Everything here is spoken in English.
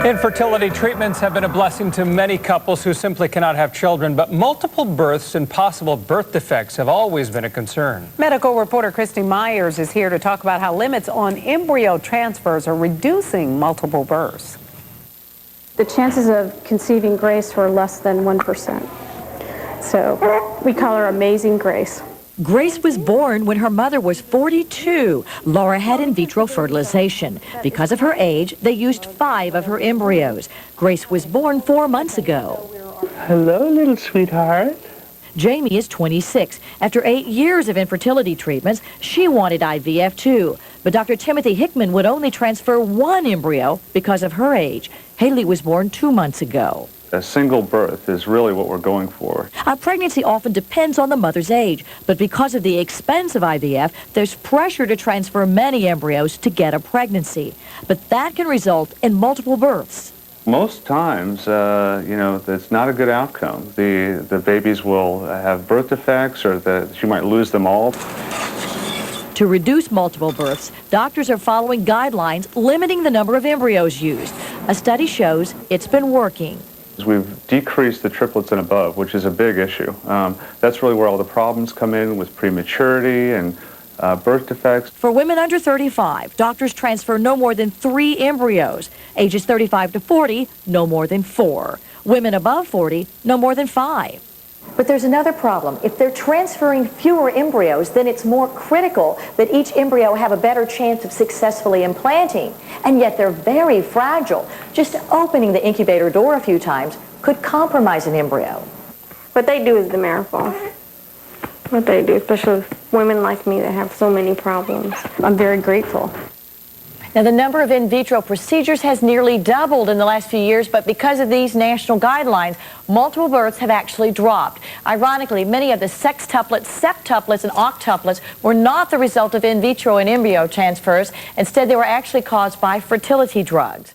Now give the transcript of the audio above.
Infertility treatments have been a blessing to many couples who simply cannot have children, but multiple births and possible birth defects have always been a concern. Medical reporter Christy Myers is here to talk about how limits on embryo transfers are reducing multiple births. The chances of conceiving Grace were less than 1%. So we call her Amazing Grace. Grace was born when her mother was 42. Laura had in vitro fertilization. Because of her age, they used 5 of her embryos. Grace was born 4 months ago. Hello, little sweetheart. Jamie is 26. After 8 years of infertility treatments, she wanted IVF too. But Dr. Timothy Hickman would only transfer 1 embryo because of her age. Haley was born 2 months ago. A single birth is really what we're going for. A pregnancy often depends on the mother's age, but because of the expense of IVF, there's pressure to transfer many embryos to get a pregnancy. But that can result in multiple births. Most times, that's not a good outcome. The babies will have birth defects, or she might lose them all. To reduce multiple births, doctors are following guidelines limiting the number of embryos used. A study shows it's been working. We've decreased the triplets and above, which is a big issue. That's really where all the problems come in with prematurity and birth defects. For women under 35, doctors transfer no more than 3 embryos. Ages 35 to 40, no more than 4. Women above 40, no more than 5. But there's another problem. If they're transferring fewer embryos, then it's more critical that each embryo have a better chance of successfully implanting. And yet they're very fragile. Just opening the incubator door a few times could compromise an embryo. What they do is the miracle. What they do, especially with women like me that have so many problems. I'm very grateful. Now, the number of in vitro procedures has nearly doubled in the last few years, but because of these national guidelines, multiple births have actually dropped. Ironically, many of the sextuplets, septuplets, and octuplets were not the result of in vitro and embryo transfers. Instead, they were actually caused by fertility drugs.